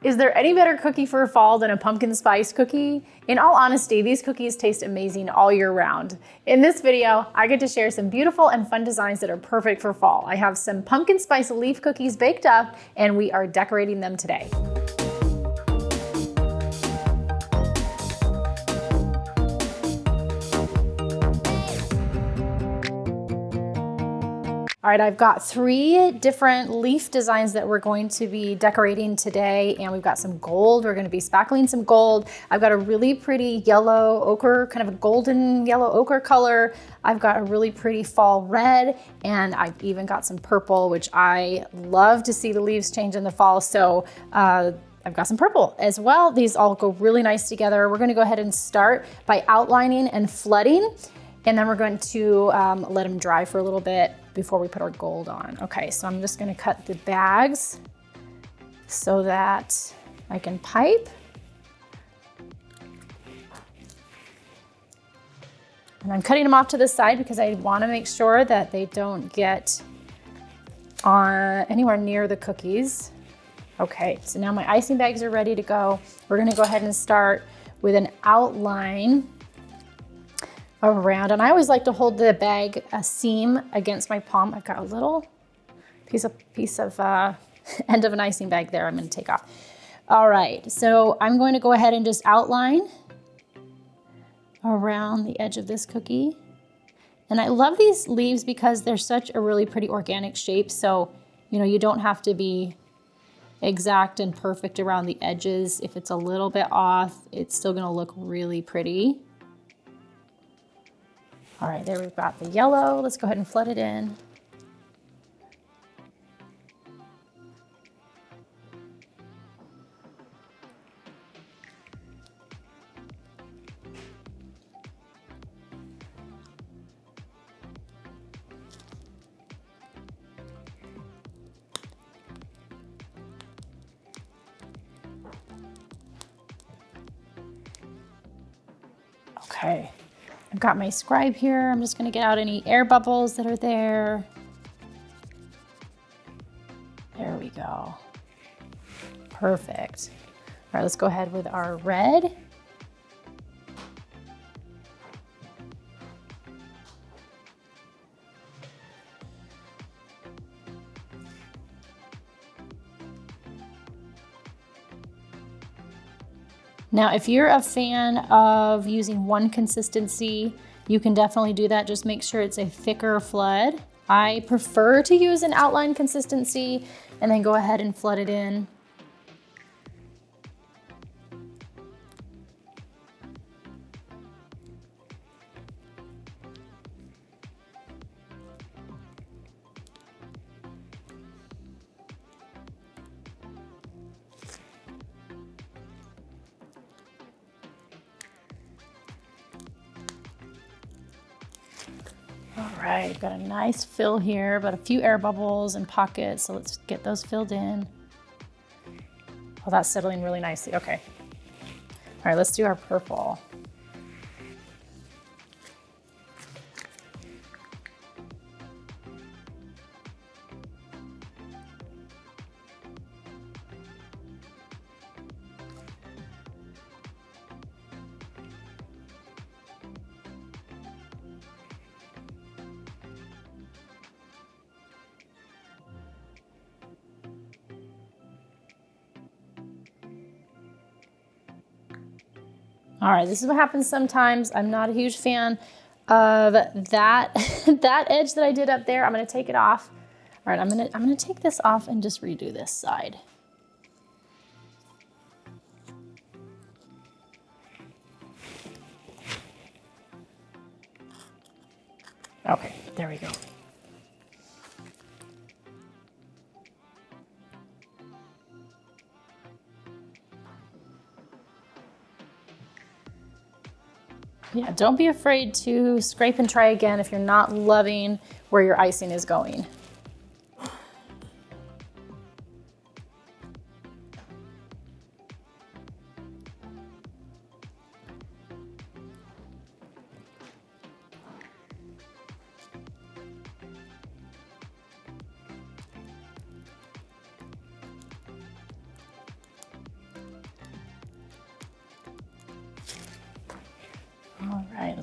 Is there any better cookie for fall than a pumpkin spice cookie? In all honesty, these cookies taste amazing all year round. In this video, I get to share some beautiful and fun designs that are perfect for fall. I have some pumpkin spice leaf cookies baked up, and we are decorating them today. All right, I've got 3 different leaf designs that we're going to be decorating today, and we've got some gold. We're gonna be spackling some gold. I've got a really pretty yellow ochre, kind of a golden yellow ochre color. I've got a really pretty fall red, and I've even got some purple, which I love to see the leaves change in the fall. So I've got some purple as well. These all go really nice together. We're gonna go ahead and start by outlining and flooding, and then we're going to let them dry for a little bit before we put our gold on. Okay, so I'm just gonna cut the bags so that I can pipe. And I'm cutting them off to the side because I wanna make sure that they don't get on anywhere near the cookies. Okay, so now my icing bags are ready to go. We're gonna go ahead and start with an outline around, and I always like to hold the bag a seam against my palm. I've got a little piece of end of an icing bag there I'm going to take off. All right, so I'm going to go ahead and just outline around the edge of this cookie. And I love these leaves because they're such a really pretty organic shape, so you don't have to be exact and perfect around the edges. If it's a little bit off, it's still going to look really pretty. All right, there we've got the yellow. Let's go ahead and flood it in. Okay. I've got my scribe here. I'm just gonna get out any air bubbles that are there. There we go. Perfect. All right, let's go ahead with our red. Now, if you're a fan of using one consistency, you can definitely do that. Just make sure it's a thicker flood. I prefer to use an outline consistency and then go ahead and flood it in. All right, got a nice fill here, but a few air bubbles and pockets, so let's get those filled in. Oh, that's settling really nicely, okay. All right, let's do our purple. All right, this is what happens sometimes. I'm not a huge fan of that, that edge that I did up there. I'm gonna take it off. All right, I'm gonna take this off and just redo this side. Okay, there we go. Yeah, don't be afraid to scrape and try again if you're not loving where your icing is going.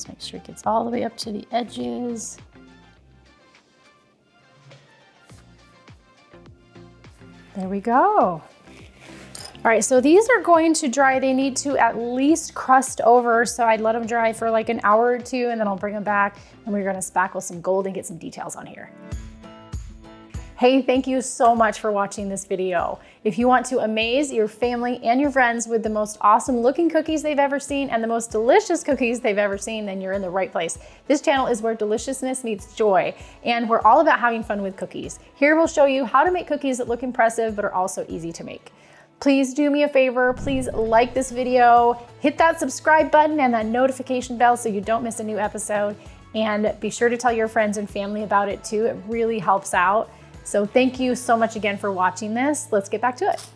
Just make sure it gets all the way up to the edges. There we go. All right, so these are going to dry. They need to at least crust over, so I'd let them dry for like an hour or two, and then I'll bring them back, and we're gonna spackle some gold and get some details on here. Hey, thank you so much for watching this video. If you want to amaze your family and your friends with the most awesome looking cookies they've ever seen and the most delicious cookies they've ever seen, then you're in the right place. This channel is where deliciousness meets joy, and we're all about having fun with cookies. Here we'll show you how to make cookies that look impressive but are also easy to make. Please do me a favor, please like this video, hit that subscribe button and that notification bell so you don't miss a new episode, and be sure to tell your friends and family about it too. It really helps out. So thank you so much again for watching this. Let's get back to it.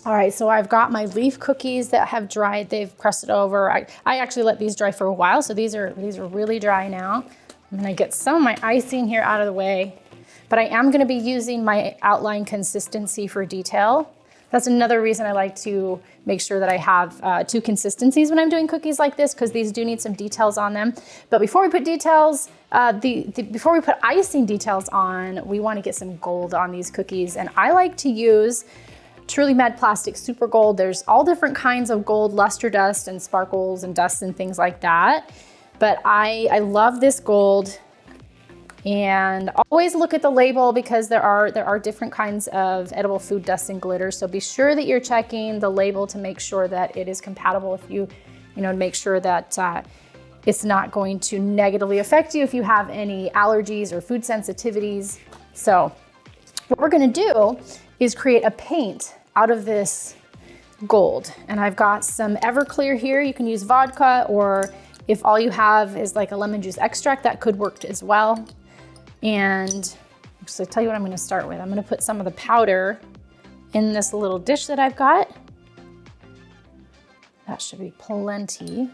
All right, so I've got my leaf cookies that have dried. They've crusted over. I actually let these dry for a while, so these are really dry now. I'm gonna get some of my icing here out of the way, but I am gonna be using my outline consistency for detail. That's another reason I like to make sure that I have two consistencies when I'm doing cookies like this, because these do need some details on them. But before we put details, before we put icing details on, we want to get some gold on these cookies. And I like to use Truly Med Plastic Super Gold. There's all different kinds of gold, luster dust and sparkles and dusts and things like that. But I love this gold. And always look at the label, because there are different kinds of edible food dust and glitter. So be sure that you're checking the label to make sure that it is compatible with you, to make sure that it's not going to negatively affect you if you have any allergies or food sensitivities. So what we're gonna do is create a paint out of this gold. And I've got some Everclear here. You can use vodka, or if all you have is like a lemon juice extract, that could work as well. And so I'll tell you what I'm gonna start with. I'm gonna put some of the powder in this little dish that I've got. That should be plenty.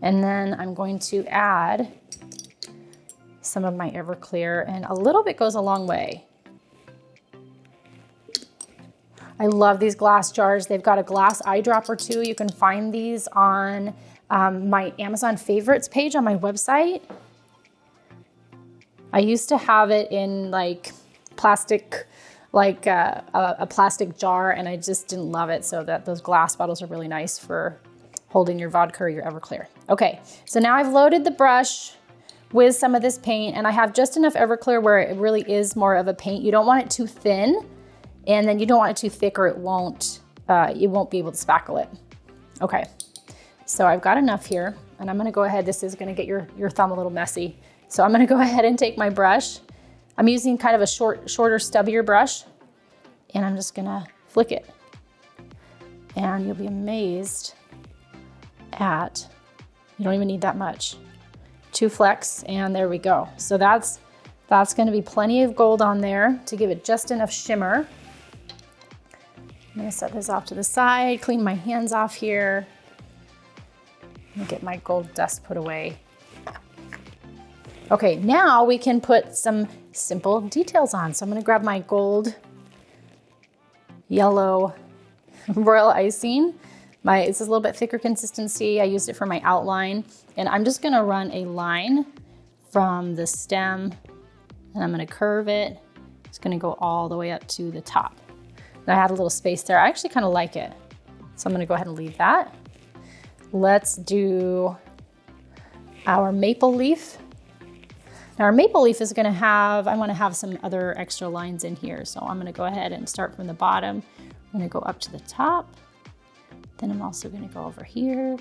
And then I'm going to add some of my Everclear, and a little bit goes a long way. I love these glass jars. They've got a glass eyedropper too. You can find these on my Amazon favorites page on my website. I used to have it in like plastic, like a plastic jar, and I just didn't love it. So those glass bottles are really nice for holding your vodka or your Everclear. Okay, so now I've loaded the brush with some of this paint, and I have just enough Everclear where it really is more of a paint. You don't want it too thin, and then you don't want it too thick, or it won't, you won't be able to spackle it. Okay, so I've got enough here, and I'm gonna go ahead. This is gonna get your thumb a little messy. So I'm gonna go ahead and take my brush. I'm using kind of a shorter, stubbier brush, and I'm just gonna flick it. And you'll be amazed at, you don't even need that much. 2 flecks, and there we go. So that's gonna be plenty of gold on there to give it just enough shimmer. I'm gonna set this off to the side, clean my hands off here, and get my gold dust put away. Okay, now we can put some simple details on. So I'm gonna grab my gold yellow royal icing. It's a little bit thicker consistency. I used it for my outline, and I'm just gonna run a line from the stem, and I'm gonna curve it. It's gonna go all the way up to the top. And I had a little space there. I actually kind of like it. So I'm gonna go ahead and leave that. Let's do our maple leaf. Now our maple leaf is gonna have, I wanna have some other extra lines in here. So I'm gonna go ahead and start from the bottom. I'm gonna go up to the top. Then I'm also gonna go over here.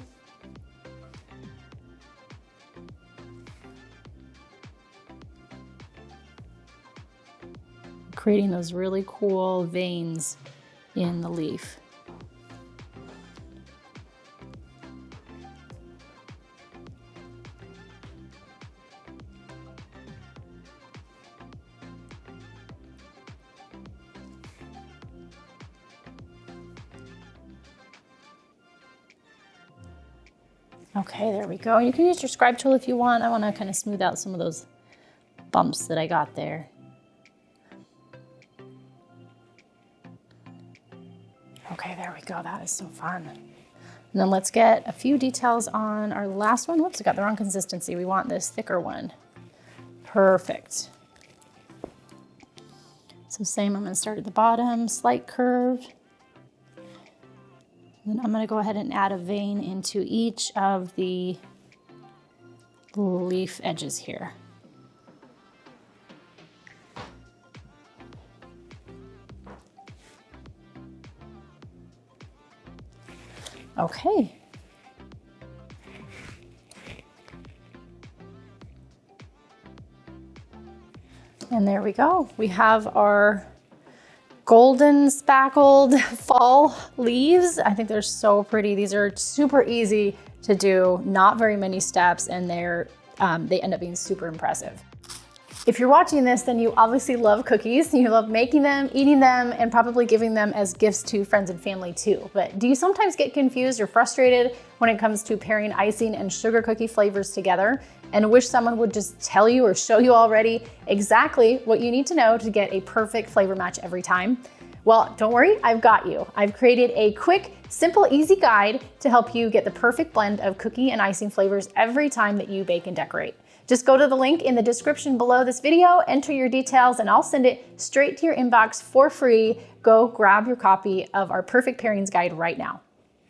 Creating those really cool veins in the leaf. Okay, there we go. You can use your scribe tool if you want. I want to kind of smooth out some of those bumps that I got there. Okay, there we go. That is so fun. And then let's get a few details on our last one. Whoops, I got the wrong consistency. We want this thicker one. Perfect. So same, I'm gonna start at the bottom, slight curve. Then I'm gonna go ahead and add a vein into each of the leaf edges here. Okay. And there we go. We have our golden spackled fall leaves. I think they're so pretty. These are super easy to do, not very many steps, and they end up being super impressive. If you're watching this, then you obviously love cookies. You love making them, eating them, and probably giving them as gifts to friends and family too. But do you sometimes get confused or frustrated when it comes to pairing icing and sugar cookie flavors together and wish someone would just tell you or show you already exactly what you need to know to get a perfect flavor match every time? Well, don't worry, I've got you. I've created a quick, simple, easy guide to help you get the perfect blend of cookie and icing flavors every time that you bake and decorate. Just go to the link in the description below this video, enter your details, and I'll send it straight to your inbox for free. Go grab your copy of our Perfect Pairings Guide right now.